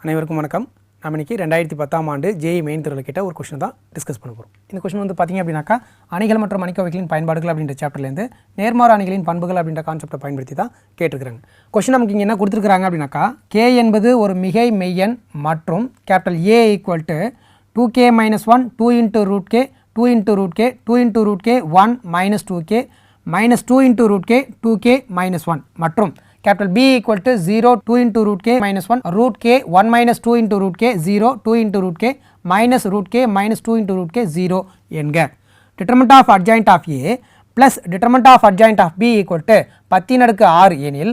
அனைவருக்கும் வணக்கம். நம்ம இன்னைக்கு 2010ஆம் ஆண்டு ஜேஇ மெயின் தேர்வில் கேட்ட ஒரு கொஸ்டின் தான் டிஸ்கஸ் பண்ண போகிறோம். இந்த கொஸ்டின் வந்து பார்த்திங்க அப்படின்னாக்கா அணிகள் மற்றும் அணிக்கோவைகளின் பயன்பாடுகள் அப்படின்ற சாப்டர்லேருந்து நேர்மாறு அணிகளின் பண்புகள் அப்படின்ற கான்செப்டை பயன்படுத்தி தான் கேட்டிருக்கிறாங்க. கொஸ்டின் நமக்கு இங்கே என்ன கொடுத்துருக்காங்க அப்படின்னாக்கா கே என்பது ஒரு மிகை மெய்யெண் மற்றும் capital A equal to 2k - 1 2 × root k 2 × root k 2 × root k 1 - 2k -2 × root k 2k - 1 மற்றும் capital B equal to 0 2 into root k minus 1 root k 1 minus 2 into root k 0 2 into root k minus root k minus 2 into root k 0 என்க. determinant of adjoint of A plus determinant of adjoint of B equal to 10⁻6 எனில்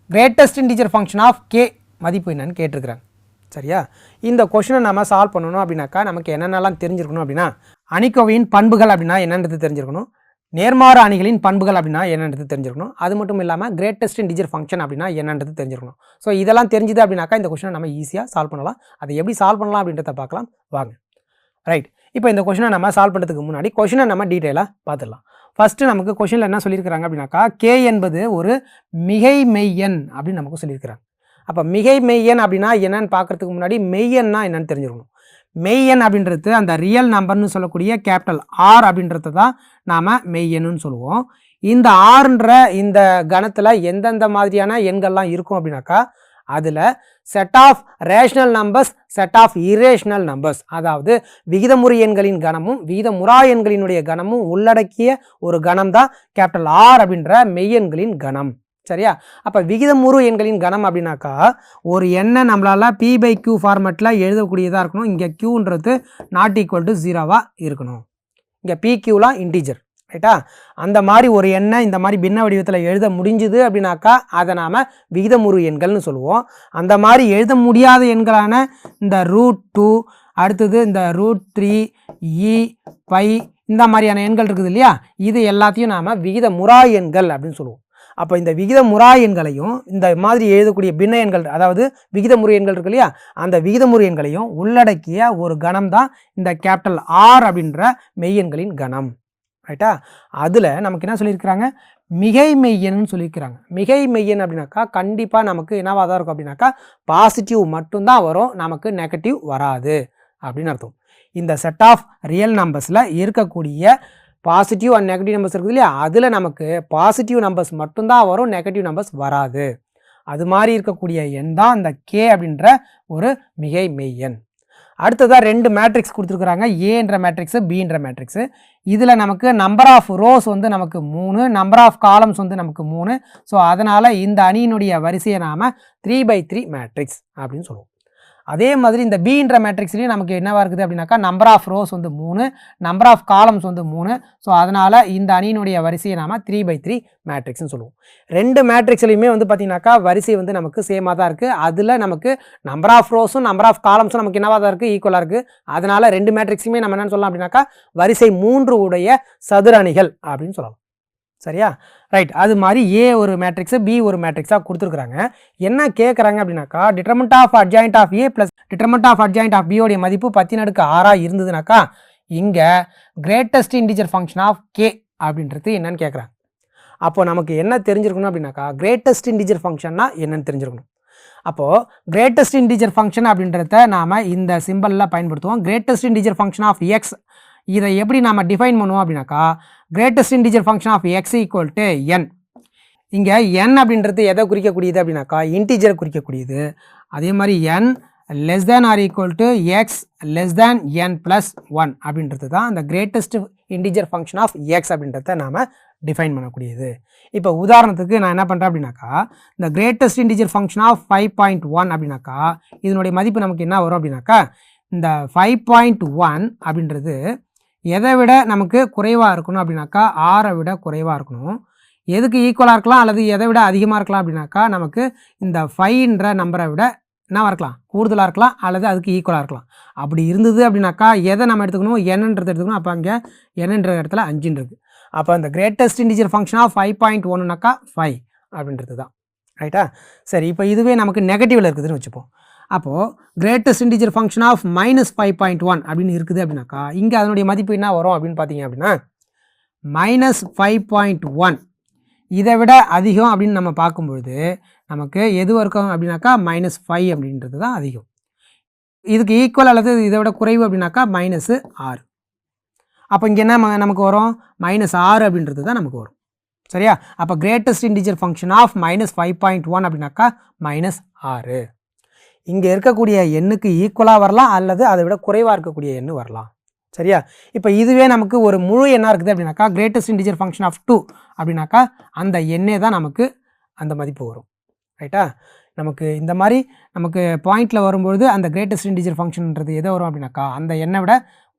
greatest integer function of k மதிப்பு என்னன்னு கேட்டிருக்கிறாங்க. சரியா? இந்த கொஸ்டினை நம்ம solve பண்ணணும் அப்படின்னாக்கா நமக்கு என்னென்னலாம் தெரிஞ்சிருக்கணும் அப்படின்னா அணிக்கோவையின் பண்புகள் அப்படின்னா என்னன்றது தெரிஞ்சிருக்கணும், நேர்மாறு அணிகளின் பண்புகள் அப்படின்னா என்னன்றது தெரிஞ்சிருக்கணும், அது மட்டும் இல்லாமல் கிரேட்டஸ்ட் இன்டிஜர் ஃபங்க்ஷன் அப்படின்னா என்னன்றது தெரிஞ்சிருக்கணும். ஸோ இதெல்லாம் தெரிஞ்சுது அப்படின்னாக்கா இந்த கொஸ்டினை நம்ம ஈஸியாக சால்வ் பண்ணலாம். அதை எப்படி சால்வ் பண்ணலாம் அப்படின்றத பார்க்கலாம் வாங்க. ரைட், இப்போ இந்த கொஸ்டினை நம்ம சால்வ் பண்ணுறதுக்கு முன்னாடி கொஸ்டினை நம்ம டீட்டெயிலாக பார்த்துடலாம். ஃபஸ்ட்டு நமக்கு கொஸ்டினில் என்ன சொல்லியிருக்கிறாங்க அப்படின்னாக்கா கே என்பது ஒரு மிகை மெய்யெண் அப்படின்னு நமக்கு சொல்லியிருக்கிறாங்க. அப்போ மிகை மெய்யெண் அப்படின்னா என்னன்னு பார்க்குறதுக்கு முன்னாடி மெய்யெண்ணா என்னன்னு தெரிஞ்சிருக்கணும். மெய்யெண் அப்படின்றது அந்த ரியல் நம்பர்னு சொல்லக்கூடிய கேபிட்டல் ஆர் அப்படின்றது தான் நாம் மெய்யெண்ணுன்னு சொல்லுவோம். இந்த ஆறுன்ற இந்த கணத்தில் எந்தெந்த மாதிரியான எண்கள்லாம் இருக்கும் அப்படின்னாக்கா அதில் set of rational numbers, set of irrational numbers, அதாவது விகிதமுறு எண்களின் கணமும் விகிதமுறா எண்களினுடைய கணமும் உள்ளடக்கிய ஒரு கணம் தான் கேபிட்டல் ஆர் அப்படின்ற மெய்யெண்களின் கணம். சரியா? அப்போ விகிதமுறு எண்களின் கணம் அப்படின்னாக்கா ஒரு எண்ணை நம்மளால் P/Q ஃபார்மேட்டில் எழுதக்கூடியதாக இருக்கணும். இங்கே Qன்றது நாட் ஈக்குவல் டு 0வாக இருக்கணும். இங்கே PQலாம் இன்டீஜர். ரைட்டா? அந்த மாதிரி ஒரு எண்ணை இந்த மாதிரி பின்ன வடிவத்தில் எழுத முடிஞ்சுது அப்படின்னாக்கா அதை நாம் விகிதமுறு எண்கள்னு சொல்லுவோம். அந்த மாதிரி எழுத முடியாத எண்களான இந்த √2 அடுத்தது இந்த √3 E π இந்த மாதிரியான எண்கள் இருக்குது இல்லையா, இது எல்லாத்தையும் நாம் விகிதமுறா எண்கள் அப்படின்னு சொல்லுவோம். அப்போ இந்த விகிதமுறா எண்களையும் இந்த மாதிரி எழுதக்கூடிய பின்ன எண்கள் அதாவது விகிதமுறு எண்கள் இருக்கு இல்லையா, அந்த விகிதமுறு எண்களையும் உள்ளடக்கிய ஒரு கணம் தான் இந்த கேபிட்டல் ஆர் அப்படின்ற மெய்யெண்களின் கணம். ரைட்டா? அதில் நமக்கு என்ன சொல்லியிருக்கிறாங்க, மிகை மெய்யெண்னு சொல்லியிருக்கிறாங்க. மிகை மெய்யெண் அப்படின்னாக்கா கண்டிப்பாக நமக்கு என்னவாக தான் இருக்கும் அப்படின்னாக்கா பாசிட்டிவ் மட்டும்தான் வரும், நமக்கு நெகட்டிவ் வராது அப்படின்னு அர்த்தம். இந்த செட் ஆஃப் ரியல் நம்பர்ஸில் இருக்கக்கூடிய பாசிட்டிவ் அண்ட் நெகட்டிவ் நம்பர்ஸ் இருக்குது இல்லையா, அதில் நமக்கு பாசிட்டிவ் நம்பர்ஸ் மட்டும்தான் வரும், நெகட்டிவ் நம்பர்ஸ் வராது. அது மாதிரி இருக்கக்கூடிய எண் தான் இந்த கே அப்படின்ற ஒரு மிகை மெய்யெண். அடுத்ததாக 2 மேட்ரிக்ஸ் கொடுத்துருக்குறாங்க, ஏன்ற மேட்ரிக்ஸு பின்ற மேட்ரிக்ஸு. இதில் நமக்கு நம்பர் ஆஃப் ரோஸ் வந்து நமக்கு 3, நம்பர் ஆஃப் காலம்ஸ் வந்து நமக்கு 3. ஸோ அதனால் இந்த அணியினுடைய வரிசையை நாம் 3/3 மேட்ரிக்ஸ் அப்படின்னு சொல்லுவோம். அதே மாதிரி இந்த பின்ற மேட்ரிக்ஸ்லேயும் நமக்கு என்னவாக இருக்குது அப்படின்னாக்கா நம்பர் ஆஃப் ரோஸ் வந்து 3, நம்பர் ஆஃப் காலம்ஸ் வந்து 3. ஸோ அதனால் இந்த அணியினுடைய வரிசையை நாம் 3/3 மேட்ரிக்ஸ்னு சொல்லுவோம். 2 மேட்ரிக்ஸ்லையுமே வந்து பார்த்திங்கனாக்கா வரிசை வந்து நமக்கு சேமாக தான் இருக்குது. அதில் நமக்கு நம்பர் ஆஃப் ரோஸும் நம்பர் ஆஃப் காலம்ஸும் நமக்கு என்னவாக தான் இருக்குது, ஈக்குவலாக இருக்குது. அதனால் 2 மேட்ரிக்ஸுமே நம்ம என்னென்னு சொல்லலாம் அப்படின்னாக்கா வரிசை 3 உடைய சதுர அணிகள் அப்படின்னு சொல்லலாம். சரியா? ரைட், அது மாதிரி ஏ ஒரு மேட்ரிக்ஸு பி ஒரு மேட்ரிக்ஸாக கொடுத்துருக்குறாங்க. என்ன கேட்குறாங்க அப்படின்னாக்கா determinant of adjoint of A plus determinant of adjoint of பியோடைய மதிப்பு 10⁻6 இருந்ததுனாக்கா இங்கே greatest integer function of K அப்படின்றது என்னன்னு கேட்குறாங்க. அப்போ நமக்கு என்ன தெரிஞ்சிருக்கணும் அப்படின்னாக்கா கிரேட்டஸ்ட் இன்டிஜர் ஃபங்க்ஷன்னா என்னன்னு தெரிஞ்சிருக்கணும். அப்போது கிரேட்டஸ்ட் இன்டிஜர் ஃபங்க்ஷன் அப்படின்றத நாம் இந்த சிம்பிளில் பயன்படுத்துவோம். Greatest integer function of X இதை எப்படி நாம் டிஃபைன் பண்ணுவோம் அப்படின்னாக்கா greatest integer function of X equal to N. இங்கே என் அப்படின்றது எதை குறிக்கக்கூடியது அப்படின்னாக்கா இன்டிஜரை குறிக்கக்கூடியது. அதே மாதிரி N less than or equal to X less than N plus 1 அப்படின்றது தான் அந்த greatest integer function of X அப்படின்றத நாம் டிஃபைன் பண்ணக்கூடியது. இப்போ உதாரணத்துக்கு நான் என்ன பண்ணுறேன் அப்படின்னாக்கா இந்த கிரேட்டஸ்ட் இன்டிஜர் ஃபங்க்ஷன் ஆஃப் 5.1 அப்படின்னாக்கா இதனுடைய மதிப்பு நமக்கு என்ன வரும் அப்படின்னாக்கா இந்த 5.1 அப்படின்றது எதை விட நமக்கு குறைவாக இருக்கணும் அப்படின்னாக்கா 6ஐ விட குறைவாக இருக்கணும். எதுக்கு ஈக்குவலாக இருக்கலாம் அல்லது எதை விட அதிகமாக இருக்கலாம் அப்படின்னாக்கா நமக்கு இந்த 5ன்ற நம்பரை விட என்னவாக இருக்கலாம், கூடுதலாக இருக்கலாம் அல்லது அதுக்கு ஈக்குவலாக இருக்கலாம். அப்படி இருந்தது அப்படின்னாக்கா எதை நம்ம எடுத்துக்கணும், என்னன்றது எடுத்துக்கணும். அப்போ அங்கே என்னன்ற இடத்துல 5 இருக்குது. அப்போ அந்த கிரேட்டஸ்ட் இன்டிஜர் ஃபங்க்ஷன் ஆஃப் 5.1னாக்கா 5 அப்படின்றது தான். ரைட்டா? சரி, இப்போ இதுவே நமக்கு நெகட்டிவில் இருக்குதுன்னு வச்சுப்போம். அப்போது கிரேட்டஸ்ட் இன்டிஜர் ஃபங்க்ஷன் ஆஃப் -5.1 அப்படின்னு இருக்குது அப்படின்னாக்கா இங்கே அதனுடைய மதிப்பு என்ன வரும் அப்படின்னு பார்த்தீங்க அப்படின்னா -5.1 இதை விட அதிகம் அப்படின்னு நம்ம பார்க்கும்பொழுது நமக்கு எது இருக்கும் அப்படின்னாக்கா -5 அப்படின்றது தான் அதிகம். இதுக்கு ஈக்குவல் அல்லது இதை விட குறைவு அப்படின்னாக்கா -6. அப்போ இங்கே என்ன நமக்கு வரும் -6 அப்படின்றது தான் நமக்கு வரும். சரியா? அப்போ கிரேட்டஸ்ட் இன்டிஜர் ஃபங்க்ஷன் ஆஃப் -5.1 அப்படின்னாக்கா -6. இங்கே இருக்கக்கூடிய எண்ணுக்கு ஈக்குவலாக வரலாம் அல்லது அதை விட குறைவாக இருக்கக்கூடிய எண்ணு வரலாம். சரியா? இப்போ இதுவே நமக்கு ஒரு முழு எண்ணாக இருக்குது அப்படின்னாக்கா கிரேட்டஸ்ட் இன்டிஜர் ஃபங்க்ஷன் ஆஃப் 2 அப்படின்னாக்கா அந்த எண்ணே தான் நமக்கு அந்த மதிப்பு வரும். ரைட்டா? நமக்கு இந்த மாதிரி நமக்கு பாயிண்டில் வரும்பொழுது அந்த கிரேட்டஸ்ட் இன்டிஜர் ஃபங்க்ஷன்ன்றது எது வரும் அப்படின்னாக்கா அந்த எண்ணை விட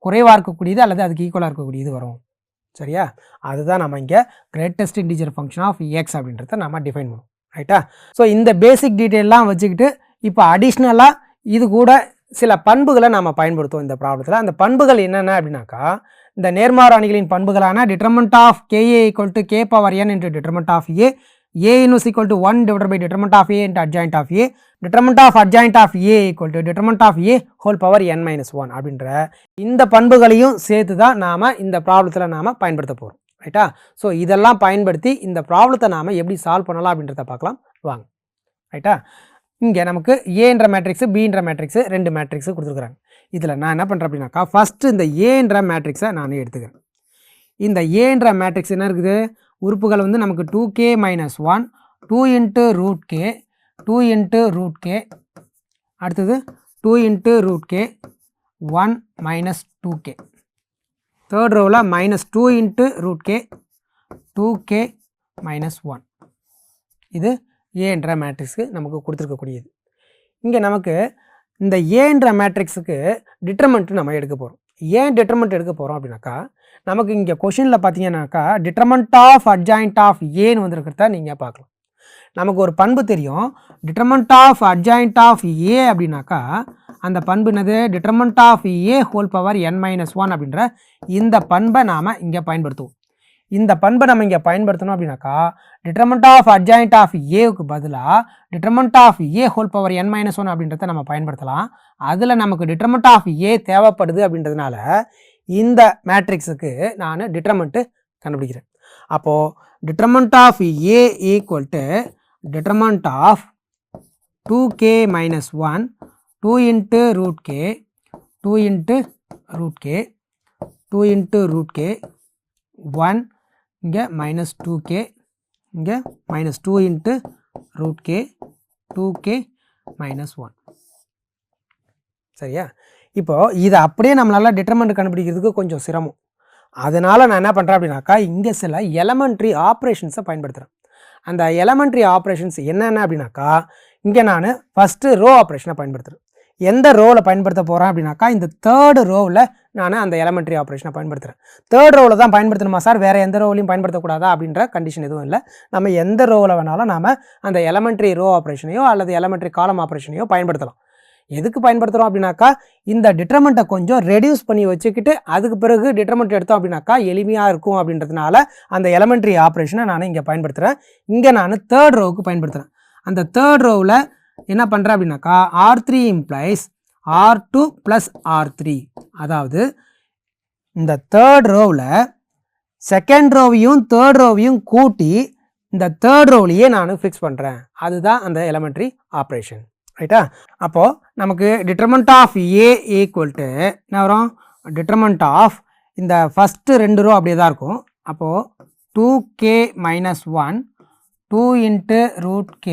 குறைவாக இருக்கக்கூடியது அல்லது அதுக்கு ஈக்குவலாக இருக்கக்கூடியது வரும். சரியா? அதுதான் நம்ம இங்கே greatest integer function of X அப்படின்றத நம்ம டிஃபைன் பண்ணுவோம். ரைட்டா? ஸோ இந்த பேசிக் டீட்டெயிலாம் வச்சுக்கிட்டு இப்போ அடிஷ்னலாக இது கூட சில பண்புகளை நாம் பயன்படுத்துவோம் இந்த ப்ராப்ளத்தில். அந்த பண்புகள் என்னென்ன அப்படின்னாக்கா இந்த நேர்மாறு அணிகளின் பண்புகளான determinant of KA = K⁴n into determinant of A, A inverse = 1 divided by determinant of A into adjoint of A, determinant of adjoint of A = determinant of A whole power n minus 1 அப்படின்ற இந்த பண்புகளையும் சேர்த்து தான் நாம் இந்த ப்ராப்ளத்தில் நாம் பயன்படுத்த போகிறோம். ரைட்டா? ஸோ இதெல்லாம் பயன்படுத்தி இந்த ப்ராப்ளத்தை நாம் எப்படி சால்வ் பண்ணலாம் அப்படின்றத பார்க்கலாம் வாங்க. ரைட்டா? இங்கே நமக்கு ஏன்ற மேட்ரிக்ஸு பின்ற மேட்ரிக்ஸு 2 மேட்ரிக்ஸு கொடுத்துருக்குறாங்க. இதில் நான் என்ன பண்ணுறேன் அப்படின்னாக்கா ஃபஸ்ட்டு இந்த ஏன்ற மேட்ரிக்ஸை நான் எடுத்துக்கிறேன். இந்த ஏன்ற மேட்ரிக்ஸ் என்ன இருக்குது? உறுப்புகள் வந்து நமக்கு 2k - 1, 2 × √k, 2 × √k, அடுத்தது 2 × √k, 1 - 2k. Third ரோவில் -2 × √k, 2k - 1. இது ஏன்ற மேட்ரிக்ஸுக்கு நமக்கு கொடுத்துருக்கக்கூடியது. இங்கே நமக்கு இந்த ஏன்ற மேட்ரிக்ஸுக்கு டிட்டர்மெண்ட் நம்ம எடுக்க போகிறோம். ஏன் டிட்டர்மெண்ட் எடுக்க போகிறோம் அப்படின்னாக்கா நமக்கு இங்கே கொஷினில் பார்த்தீங்கன்னாக்கா டிட்டர்மெண்ட் ஆஃப் அட்ஜாயிண்ட் ஆஃப் ஏன்னு வந்துருக்கிறத நீங்கள் பார்க்கலாம். நமக்கு ஒரு பண்பு தெரியும், determinant of adjoint of A அப்படின்னாக்கா அந்த பண்பு என்னது? Determinant of A whole power n - 1 அப்படின்ற இந்த பண்பை நாம் இங்கே பயன்படுத்துவோம். இந்த பண்பை நம்ம இங்கே பயன்படுத்தணும் அப்படின்னாக்கா டிட்டர்மெண்ட் ஆஃப் அட்ஜாயிண்ட் ஆஃப் ஏவுக்கு பதிலாக determinant of A whole power n - 1 அப்படின்றத நம்ம பயன்படுத்தலாம். அதில் நமக்கு டிட்டர்மெண்ட் ஆஃப் ஏ தேவைப்படுது அப்படின்றதுனால இந்த மேட்ரிக்ஸுக்கு நான் டிட்டர்மெண்ட்டு கண்டுபிடிக்கிறேன். அப்போது determinant of A = determinant of 2k - 1, 2 × √k, 2 × √k, 2 × √k, 1, இங்கே -2k, இங்கே -2 × √k, 2k - 1. சரியா? இப்போது இதை அப்படியே நம்மளால் டிட்டர்மெண்ட் கண்டுபிடிக்கிறதுக்கு கொஞ்சம் சிரமம். அதனால் நான் என்ன பண்ணுறேன் அப்படின்னாக்கா இங்கே சில எலமெண்ட்ரி ஆப்ரேஷன்ஸை பயன்படுத்துகிறேன். அந்த எலமெண்ட்ரி ஆப்ரேஷன்ஸ் என்னென்ன அப்படின்னாக்கா இங்கே நான் ஃபஸ்ட்டு ரோ ஆப்ரேஷனை பயன்படுத்துகிறேன். எந்த ரோவில் பயன்படுத்த போகிறேன் அப்படின்னாக்கா இந்த தேர்டு ரோவில் நான் அந்த எலமெண்ட்ரி ஆப்ரேஷனை பயன்படுத்துகிறேன். தேர்ட் ரோவில் தான் பயன்படுத்தணுமா சார், வேறு எந்த ரோவிலையும் பயன்படுத்தக்கூடாதா அப்படின்ற கண்டிஷன் எதுவும் இல்லை. நம்ம எந்த ரோவில் வேணாலும் நாம் அந்த எலமெண்ட்ரி ரோ ஆப்ரேஷனையோ அல்லது எலமெண்ட்ரி காலம் ஆப்ரேஷனையோ பயன்படுத்தலாம். எதுக்கு பயன்படுத்துகிறோம் அப்படின்னாக்கா இந்த டிட்டர்மெண்ட்டை கொஞ்சம் ரெடியூஸ் பண்ணி வச்சுக்கிட்டு அதுக்கு பிறகு டிட்டர்மெண்ட் எடுத்தோம் அப்படின்னாக்கா எளிமையாக இருக்கும் அப்படின்றதுனால அந்த எலமெண்ட்ரி ஆப்ரேஷனை நான் இங்கே பயன்படுத்துகிறேன். இங்கே நான் தேர்ட் ரோவுக்கு பயன்படுத்துகிறேன். அந்த தேர்ட் ரோவில் என்ன பண்ணுறேன் அப்படின்னாக்கா R3 implies R2 + R3. அதாவது இந்த தேர்ட் ரோவில் செகண்ட் ரோவையும் தேர்ட் ரோவையும் கூட்டி இந்த தேர்ட் ரோவிலேயே நான் ஃபிக்ஸ் பண்ணுறேன். அதுதான் அந்த எலமெண்ட்ரி ஆப்ரேஷன். ரைட்டா? அப்போது நமக்கு டிட்டர்மெண்ட் ஆஃப் ஏ = என்ன வரும்? டிட்டர்மெண்ட் ஆஃப் இந்த ஃபஸ்ட்டு 2 ரோ அப்படியே தான் இருக்கும். அப்போது 2k - 1, 2 × √k,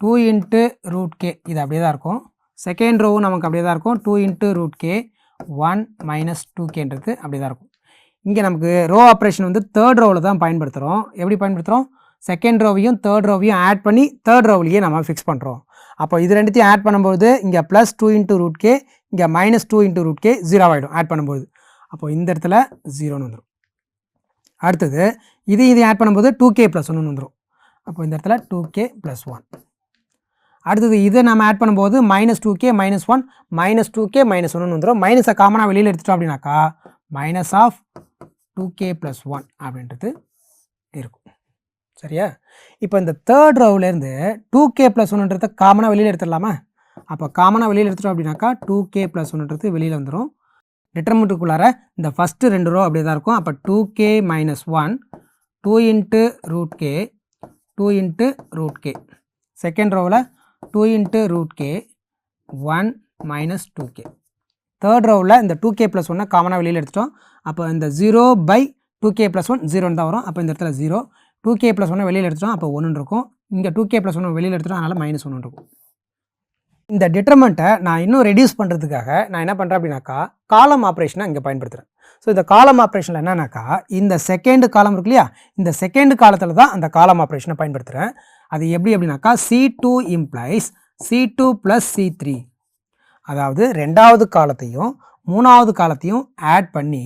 2 × √k இது அப்படியே தான் இருக்கும். செகண்ட் ரோவும் நமக்கு அப்படியே தான் இருக்கும். 2 × √k, 1 - 2kன்றது அப்படியே தான் இருக்கும். இங்கே நமக்கு ரோ ஆப்ரேஷன் வந்து தேர்ட் ரோவில் தான் பயன்படுத்துகிறோம். எப்படி பயன்படுத்துகிறோம்? செகண்ட் ரோவையும் தேர்ட் ரோவையும் ஆட் பண்ணி தேர்ட் ரோவிலேயே நம்ம ஃபிக்ஸ் பண்ணுறோம். அப்போ இது ரெண்டுத்தையும் ஆட் பண்ணும்போது இங்கே +2 × √k, இங்கே -2 × √k 0 ஆகிடும் ஆட் பண்ணும்போது. அப்போது இந்த இடத்துல 0ன்னு வந்துடும். அடுத்தது இது ஆட் பண்ணும்போது 2k + 1 வந்துடும். அப்போ இந்த இடத்துல 2k + 1. அடுத்தது இதை நம்ம ஆட் பண்ணும்போது -2k - 1, -2k - 1 வந்துடும். மைனஸை காமனாக வெளியில் எடுத்துட்டோம் அப்படின்னாக்கா -2k + 1 அப்படின்றது இருக்கும். சரியா? இப்போ இந்த தேர்ட் ரோவிலேருந்து 2k + 1ன்றதை காமனாக வெளியில் எடுத்துடலாமா? அப்போ காமனாக வெளியில் எடுத்துட்டோம் அப்படின்னாக்கா 2k + 1ன்றது வெளியில் வந்துடும். டிட்டர்மெண்ட்டுக்குள்ளார இந்த ஃபஸ்ட்டு 2 ரோ அப்படியே தான் இருக்கும். அப்போ 2k - 1, 2 × √k, 2 × √k. செகண்ட் ரோவில் 2 × √k, 1 மைனஸ் 2k. தேர்ட் ரோவில் இந்த 2k + 1 காமனாக வெளியில் எடுத்துட்டோம். அப்போ இந்த 0/2k + 1 0 தான் வரும். அப்போ இந்த இடத்துல 0. 2k + 1 வெளியில் எடுத்துட்டோம். அப்போ 1 இருக்கும். இங்கே 2k + 1 வெளியில் எடுத்துட்டோம். அதனால் -1 இருக்கும். இந்த டிட்டர்மெண்ட்டை நான் இன்னும் ரெடியூஸ் பண்ணுறதுக்காக நான் என்ன பண்ணுறேன் அப்படின்னாக்கா காலம் ஆப்ரேஷனை இங்கே பயன்படுத்துகிறேன். ஸோ இந்த காலம் ஆப்ரேஷனில் என்னன்னாக்கா இந்த செகண்ட் காலம் இருக்கு இல்லையா, இந்த செகண்ட் காலத்தில் தான் அந்த காலம் ஆப்ரேஷனை பயன்படுத்துகிறேன். அது எப்படி அப்படின்னாக்கா C2 implies C2 + C3. அதாவது ரெண்டாவது காலத்தையும் மூணாவது காலத்தையும் ஆட் பண்ணி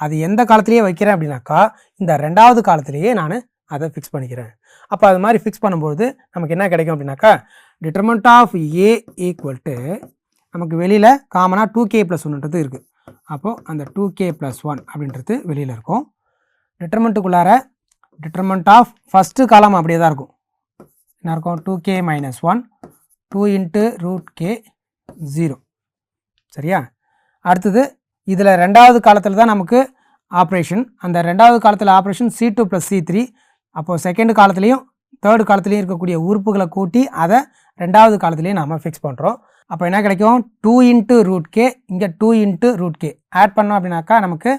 அது எந்த காலத்திலேயே வைக்கிறேன் அப்படின்னாக்கா இந்த ரெண்டாவது காலத்திலேயே நான் அதை ஃபிக்ஸ் பண்ணிக்கிறேன். அப்போ அது மாதிரி ஃபிக்ஸ் பண்ணும்போது நமக்கு என்ன கிடைக்கும் அப்படின்னாக்கா டிட்டர்மெண்ட் ஆஃப் A = நமக்கு வெளியில் காமனாக 2k + 1ன்றது இருக்குது. அப்போது அந்த 2k + 1 அப்படின்றது வெளியில் இருக்கும். டிட்டர்மெண்ட்டுக்குள்ளார டிட்டர்மெண்ட் ஆஃப் ஃபஸ்ட்டு காலம் அப்படியே தான் இருக்கும். என்ன இருக்கும்? 2k - 1 2 × √k 0. சரியா? அடுத்தது இதில் ரெண்டாவது காலத்தில் தான் நமக்கு ஆப்ரேஷன். அந்த ரெண்டாவது காலத்தில் ஆப்ரேஷன் C2 + C3. அப்போது செகண்ட் காலத்துலேயும் தேர்டு காலத்துலேயும் இருக்கக்கூடிய உறுப்புகளை கூட்டி அதை ரெண்டாவது காலத்துலேயும் நாம் ஃபிக்ஸ் பண்ணுறோம். அப்போ என்ன கிடைக்கும்? 2 × √k, இங்கே 2 × √k ஆட் பண்ணோம் அப்படின்னாக்கா நமக்கு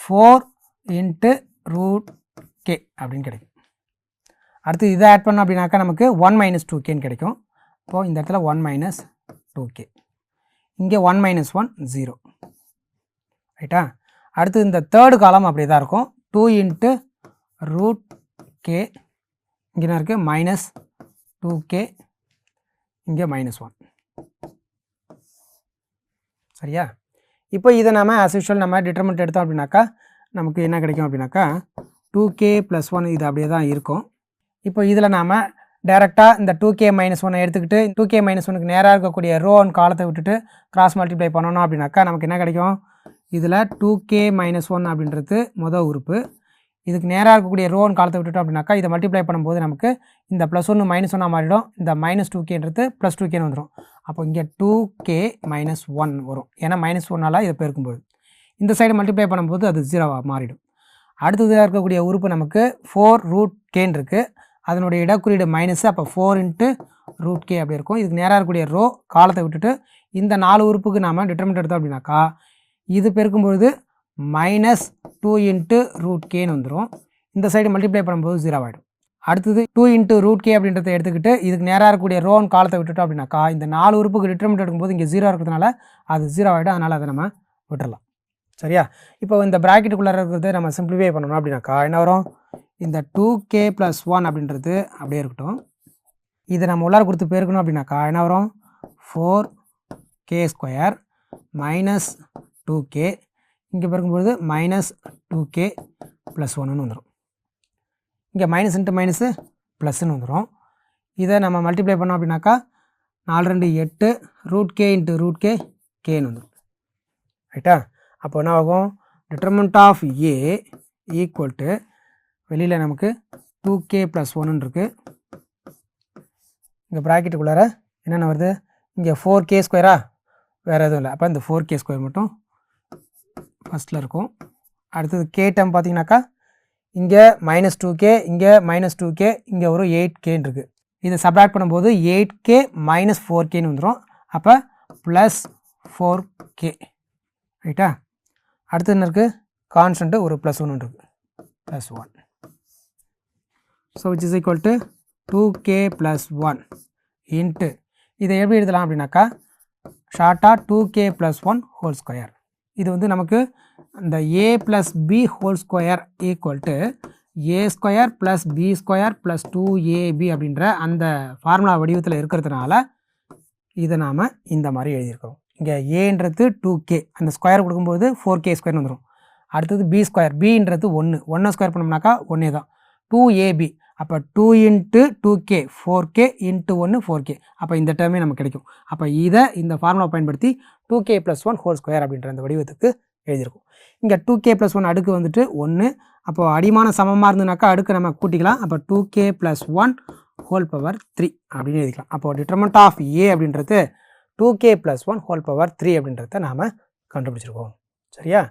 4 × √k அப்படின்னு கிடைக்கும். அடுத்து இதை ஆட் பண்ணோம் அப்படின்னாக்கா நமக்கு 1 - 2kன்னு கிடைக்கும். இப்போது இந்த இடத்துல 1 - 2k, இங்கே 1 - 1 0. ரைட்டா? அடுத்து இந்த தேர்டு காலம் அப்படியே தான் இருக்கும். 2 × √k, இங்கே என்ன இருக்குது? -2k, இங்கே -1. சரியா? இப்போ இதை நம்ம ஆஸ் யூஷுவல் நம்ம டிட்டர்மெண்ட் எடுத்தோம் அப்படின்னாக்கா நமக்கு என்ன கிடைக்கும் அப்படின்னாக்கா 2k + 1 இது அப்படியே தான் இருக்கும். இப்போ இதில் நாம் டைரெக்டாக இந்த 2k - 1 எடுத்துக்கிட்டு 2k - 1க்கு நேராக இருக்கக்கூடிய ரோ அண்ட் காலத்தை விட்டுட்டு கிராஸ் மல்டிப்ளை பண்ணணும் அப்படின்னாக்கா நமக்கு என்ன கிடைக்கும்? இதில் 2k - 1 அப்படின்றது மொதல் உறுப்பு. இதுக்கு நேராக இருக்கக்கூடிய ரோ அண்ட் காலத்தை விட்டுட்டோம் அப்படின்னாக்கா இதை மல்டிப்ளை பண்ணும்போது நமக்கு இந்த +1 -1 மாறிடும். இந்த -2kன்றது +2kன்னு வந்துடும். அப்போ இங்கே 2k - 1 வரும். ஏன்னா -1ஆல் இதை பெருக்கும்போது இந்த சைடு மல்டிப்ளை பண்ணும்போது அது 0வாக மாறிடும். அடுத்ததாக இருக்கக்கூடிய உறுப்பு நமக்கு 4√kன்னு இருக்குது. அதனுடைய இடக்குறியீடு மைனஸ். அப்போ 4 × √k அப்படி இருக்கும். இதுக்கு நேராக இருக்கக்கூடிய ரோ காலத்தை விட்டுட்டு இந்த 4 உறுப்புக்கு நாம் டிட்டர்மெண்ட் எடுத்தோம் அப்படின்னாக்கா இது பெருக்கும்பொழுது -2 × √kன்னு வந்துடும். இந்த சைடு மல்டிப்ளை பண்ணும்போது 0 ஆகிடும். அடுத்தது 2 × √k அப்படின்றத எடுத்துக்கிட்டு இதுக்கு நேராக இருக்கக்கூடிய ரோ அண்ட் காலத்தை விட்டுட்டோம் அப்படின்னாக்கா இந்த 4 உறுப்புக்கு டிட்டர்மெண்ட் எடுக்கும்போது இங்கே 0 இருக்கிறதுனால அது 0 ஆகிடும். அதனால் அதை நம்ம விட்டுடலாம். சரியா? இப்போ இந்த ப்ராக்கெட்டுக்குள்ளே இருக்கிறது நம்ம சிம்பிளிஃபை பண்ணணும் அப்படின்னாக்கா என்ன வரும்? இந்த 2k + 1 அப்படின்றது அப்படியே இருக்கட்டும். இதை நம்ம உள்ளார கொடுத்து பெருக்கணும் அப்படின்னாக்கா என்ன வரும்? 4k² - 2k, இங்கே பெருக்கும்பொழுது -2k + 1ன்னு வந்துடும். இங்கே மைனஸ் இன்ட்டு மைனஸு ப்ளஸ்ன்னு வந்துடும். இதை நம்ம மல்டிப்ளை பண்ணோம் அப்படின்னாக்கா 4 2 8 √k × √k kன்னு வந்துடும். ரைட்டா? அப்போ என்ன ஆகும்? டிட்டர்மெண்ட் ஆஃப் A = வெளியில் நமக்கு 2k + 1 இருக்குது. இங்கே ப்ராக்கெட்டுக்குள்ளார என்னென்ன வருது? இங்கே 4k², வேறு எதுவும் இல்லை. அப்போ இந்த 4k² மட்டும் ஃபஸ்ட்டில் இருக்கும். அடுத்தது k டேர்ம் பார்த்தீங்கன்னாக்கா இங்கே -2k, இங்கே -2k, இங்கே ஒரு 8kன்னு இருக்குது. இதை சப்ராக்ட் பண்ணும்போது 8k - 4kன்னு வந்துடும். அப்போ +4k. ரைட்டா? அடுத்து என்ன இருக்குது? கான்ஸ்டன்ட்டு ஒரு +1 இருக்குது. +1. So which is equal to 2k + 1 into இதை எப்படி எழுதலாம் அப்படின்னாக்கா ஷார்ட்டாக 2k + 1 ஹோல் ஸ்கொயர். இது வந்து நமக்கு இந்த a + b whole square = a² + b² + 2ab அப்படின்ற அந்த ஃபார்முலா வடிவத்தில் இருக்கிறதுனால இதை நாம் இந்த மாதிரி எழுதியிருக்கிறோம். இங்கே ஏன்றது 2k, அந்த ஸ்கொயர் கொடுக்கும்போது 4k² வந்துடும். அடுத்தது b², bன்றது 1, 1 ஸ்கொயர் பண்ணோம்னாக்கா 1 தான். 2ab, அப்போ 2 × 2k 4k × 1 4k. அப்போ இந்த டேர்மே நமக்கு கிடைக்கும். அப்போ இதை இந்த ஃபார்முலா பயன்படுத்தி 2k + 1 ஹோல் ஸ்கொயர் அப்படின்ற அந்த வடிவத்துக்கு எழுதியிருக்கும். இங்கே 2k + 1 அடுக்கு வந்துட்டு 1. அப்போது அடிமான சமமாக இருந்ததுனாக்கா அடுக்கு நம்ம கூட்டிக்கலாம். அப்போ 2k + 1 ஹோல் பவர் 3 அப்படின்னு எழுதிக்கலாம். அப்போது டிட்டர்மெண்ட் ஆஃப் A அப்படின்றது 2k + 1 ஹோல் பவர் 3 அப்படின்றத நாம் கண்டுபிடிச்சிருக்கோம். சரியா?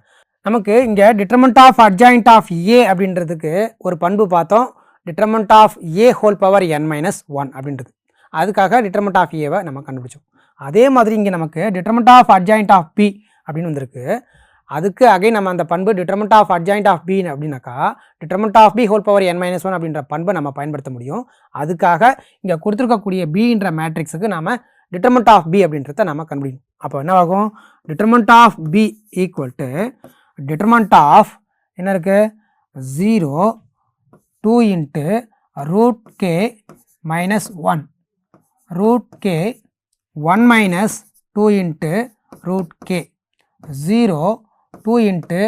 நமக்கு இங்கே determinant of adjoint of A அப்படின்றதுக்கு ஒரு பண்பு பார்த்தோம். Determinant of A whole power n - 1 அப்படின்றது. அதுக்காக டிட்டர்மெண்ட் ஆஃப் ஏவை நம்ம கண்டுபிடிச்சோம். அதே மாதிரி இங்கே நமக்கு determinant of adjoint of B அப்படின்னு வந்திருக்கு. அதுக்கு அகைன் நம்ம அந்த பண்பு determinant of adjoint of B அப்படின்னாக்கா determinant of B whole power n-1 அப்படின்ற பண்பை நம்ம பயன்படுத்த முடியும். அதுக்காக இங்கே கொடுத்துருக்கக்கூடிய பின்ற மேட்ரிக்ஸுக்கு நம்ம டிட்டர்மெண்ட் ஆஃப் பி அப்படின்றத நம்ம கண்டுபிடிக்கணும். அப்போ என்ன ஆகும்? Determinant of B equal to determinant of என்ன இருக்குது 0 2 into root K minus 1 root K 1 minus 2 into root K 0 2 into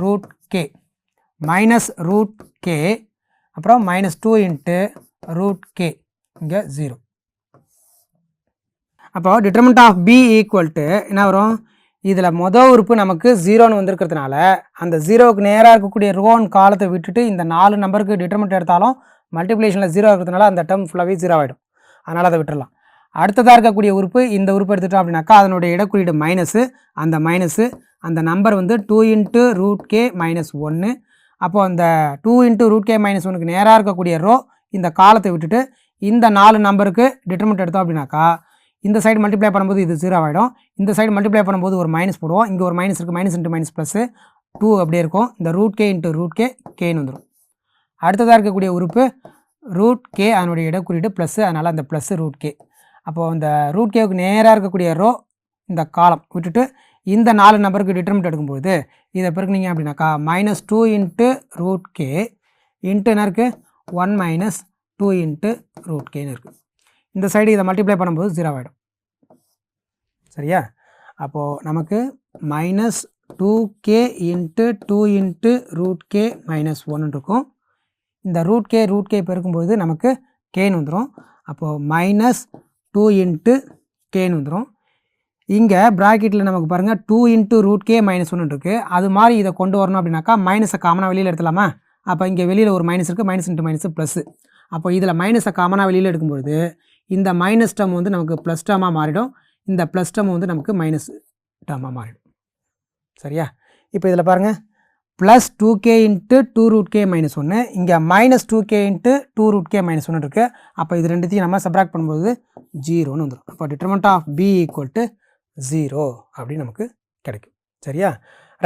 root K minus root K அப்புறம் மைனஸ் 2 இன்ட்டு ரூட் கே இங்கே 0. அப்போ determinant of B equal to என்ன வரும்? இதில் மொதல் உறுப்பு நமக்கு 0ன்னு வந்திருக்கிறதுனால அந்த 0க்கு நேராக இருக்கக்கூடிய ரோன் காலத்தை விட்டுட்டு இந்த 4 நம்பருக்கு டிட்டர்மெண்ட் எடுத்தாலும் மல்டிப்ளிகேஷனில் 0 இருக்கிறதுனால அந்த டேர்ம் ஃபுல்லாகவே 0 ஆகிடும். அதனால் அதை விட்டுடலாம். அடுத்ததாக இருக்கக்கூடிய உறுப்பு இந்த உறுப்பு எடுத்துட்டோம் அப்படின்னாக்கா அதனுடைய இடக்குறியீடு மைனஸு, அந்த மைனஸு அந்த நம்பர் வந்து 2 இன்ட்டு ரூட் கே மைனஸ் 1. அப்போது அந்த 2 இன்ட்டு ரூட் கே மைனஸ் 1க்கு நேராக இருக்கக்கூடிய ரோ இந்த காலத்தை விட்டுட்டு இந்த 4 நம்பருக்கு டிட்டர்மெண்ட் எடுத்தோம் அப்படின்னாக்கா இந்த சைடு மல்டிப்ளை பண்ணும்போது இது 0 ஆகிடும். இந்த சைடு மல்டிப்ளை பண்ணும்போது ஒரு மைனஸ் போடுவோம். இங்கே ஒரு மைனஸ் இருக்குது, மைனஸ் இன்ட்டு மைனஸ் ப்ளஸ்ஸு 2 அப்படியே இருக்கும். இந்த root K into root k கேன்னு வந்துடும். அடுத்ததாக இருக்கக்கூடிய உறுப்பு ரூட் கே அதனுடைய இடக்குறியீடு ப்ளஸ்ஸு, அதனால் அந்த ப்ளஸ்ஸு ரூட் கே. அப்போது இந்த ரூட் கேவுக்கு நேராக இருக்கக்கூடிய ரோ இந்த காலம் விட்டுட்டு இந்த 4 நம்பருக்கு டிட்டர்மெண்ட் எடுக்கும்போது இதை பெருக்குனீங்க அப்படின்னாக்கா minus 2 into root K into என்ன இருக்குது 1 மைனஸ் 2 இன்ட்டு ரூட் கேன்னு இருக்குது. இந்த சைடு இதை மல்டிப்ளை பண்ணும்போது 0 ஆகிடும். சரியா? அப்போது நமக்கு minus 2k into 2 into root K minus 1 இருக்கும். இந்த ரூட் கே பெருக்கும்போது நமக்கு கேன்னு வந்துடும். அப்போது மைனஸ் 2 இன்ட்டு கேன்னு வந்துடும். இங்கே ப்ராக்கெட்டில் நமக்கு பாருங்கள் 2 இன்ட்டு ரூட் கே மைனஸ் 1 இருக்குது. அது மாதிரி இதை கொண்டு வரணும் அப்படின்னாக்கா மைனஸை காமனாக வெளியில் எடுத்துலாமா? அப்போ இங்கே வெளியில் ஒரு மைனஸ் இருக்குது, மைனஸ் இன்ட்டு மைனஸு ப்ளஸ்ஸு. அப்போ இதில் மைனஸை காமனாக வெளியில் எடுக்கும்பொழுது இந்த மைனஸ் டேர்ம் வந்து நமக்கு ப்ளஸ் டேர்மாக மாறிடும். இந்த ப்ளஸ் டேர்ம் வந்து நமக்கு மைனஸ் டேர்மாக மாறிடும். சரியா? இப்போ இதில் பாருங்கள் plus 2k into 2 root K minus 1, இங்கே minus 2k into 2 root K minus 1 இருக்குது. அப்போ இது ரெண்டுத்தையும் நம்ம சப்ராக்ட் பண்ணும்போது 0ன்னு வந்துடும். அப்போ determinant of B equal to 0 அப்படின்னு நமக்கு கிடைக்கும். சரியா?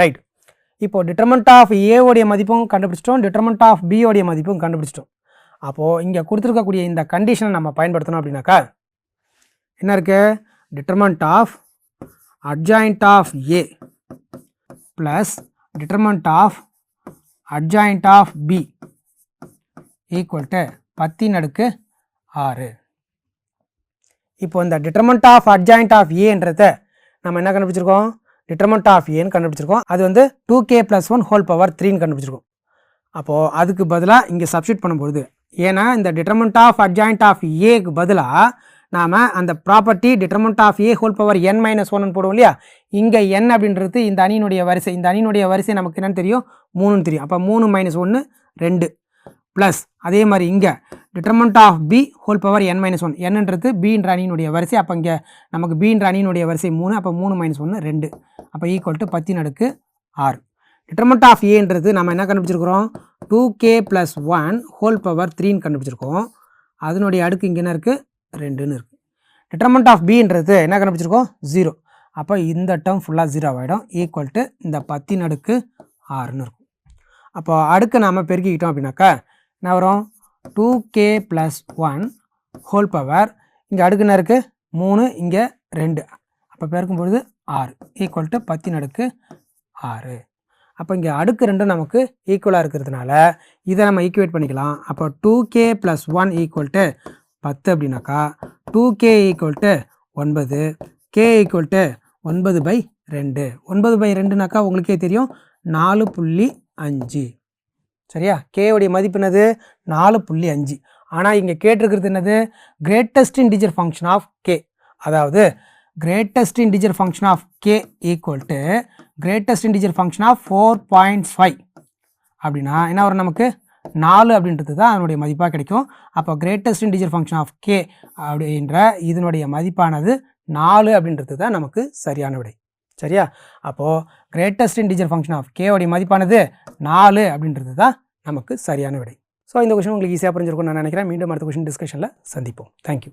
ரைட். இப்போது டிட்டர்மெண்ட் ஆஃப் ஏவோடைய மதிப்பும் கண்டுபிடிச்சிட்டோம், டிட்டர்மெண்ட் ஆஃப் பியோடைய மதிப்பும் கண்டுபிடிச்சிட்டோம். அப்போது இங்கே கொடுத்துருக்கக்கூடிய இந்த கண்டிஷனை நம்ம பயன்படுத்தணும் அப்படின்னாக்கா என்ன இருக்குது? Determinant of adjoint of A plus determinant of adjoint of B equal to 10⁻6. இப்போ இந்த டிட்டர்மெண்ட் ஆஃப் அட்ஜாயிண்ட் ஆஃப் ஏன்றத நம்ம என்ன கண்டுபிடிச்சிருக்கோம்? டிட்டர்மெண்ட் ஆஃப் ஏன்னு கண்டுபிடிச்சிருக்கோம். அது வந்து 2k + 1 ஹோல் பவர் 3ன்னு கண்டுபிடிச்சிருக்கோம். அப்போது அதுக்கு பதிலாக இங்கே சப்ஸ்டியூட் பண்ணும்போது, ஏன்னா இந்த டிட்டர்மெண்ட் ஆஃப் அட்ஜாயிண்ட் ஆஃப் ஏக்கு பதிலாக நாம் அந்த property determinant of A whole power n-1 போடுவோம் இல்லையா? இங்கே n அப்படின்றது இந்த அணியினுடைய வரிசை. இந்த அணியினுடைய வரிசை நமக்கு என்னென்னு தெரியும்? 3ன்னு தெரியும். அப்போ 3 - 1 2 ப்ளஸ் அதே மாதிரி இங்கே determinant of B whole power n-1, என்னன்றது பின்ற அணியினுடைய வரிசை. அப்போ இங்கே நமக்கு பின்ற அணியினுடைய வரிசை 3, அப்போ 3 - 1 2, அப்போ ஈக்குவல் டு 10⁻6. டிட்டர்மெண்ட் ஆஃப் ஏன்றது நம்ம என்ன கண்டுபிடிச்சிருக்கிறோம்? 2k + 1 ஹோல் பவர் 3ன்னு கண்டுபிடிச்சிருக்கோம். அதனுடைய அடுக்கு இங்கே என்ன இருக்குது? 2ன்னு இருக்குது. டிட்டர்மெண்ட் ஆஃப் பின்றது என்ன கண்டுபிடிச்சிருக்கோம்? 0. அப்போ இந்த டேர்ம் ஃபுல்லாக 0 ஆகிடும். ஈக்குவல் டு இந்த 10⁻6ன்னு இருக்கும். அப்போ அடுக்கு நாம் பெருக்கிக்கிட்டோம் அப்படின்னாக்கா என்ன வரும்? 2k + 1 ஹோல் பவர், இங்கே அடுக்கு என்ன இருக்குது? 3, இங்கே 2, அப்போ பெருக்கும்பொழுது 6 ஈக்குவல் டு 10⁻6. அப்போ இங்கே அடுக்கு 2 நமக்கு ஈக்குவலாக இருக்கிறதுனால இதை நம்ம ஈக்குவேட் பண்ணிக்கலாம். அப்போ 2k + 1 ஈக்குவல் டு 10 அப்படின்னாக்கா 2k equal to 9, k equal to 9/2. 9/2னாக்கா உங்களுக்கே தெரியும் 4.5. சரியா? கேவுடைய மதிப்பு என்னது? 4.5. ஆனால் இங்கே கேட்டிருக்கிறது என்னது? Greatest integer function of k. அதாவது greatest integer function of k equal to greatest integer function of 4.5 அப்படின்னா என்ன வரும்? நமக்கு 4 அப்படின்றது தான் அதனுடைய மதிப்பாக கிடைக்கும். அப்போ greatest integer function of K அப்படின்ற இதனுடைய மதிப்பானது 4 அப்படின்றது தான் நமக்கு சரியான விடை. சரியா? அப்போது கிரேட்டஸ்ட் இன்டிஜர் ஃபங்க்ஷன் ஆஃப் கேவுடைய மதிப்பானது 4 அப்படின்றது தான் நமக்கு சரியான விடை. ஸோ இந்த கொஸ்டின் உங்களுக்கு ஈஸியாக புரிஞ்சிருக்கும்னு நான் நினைக்கிறேன். மீண்டும் அடுத்த கொஸ்டின் டிஸ்கஷனில் சந்திப்போம். தேங்க்யூ.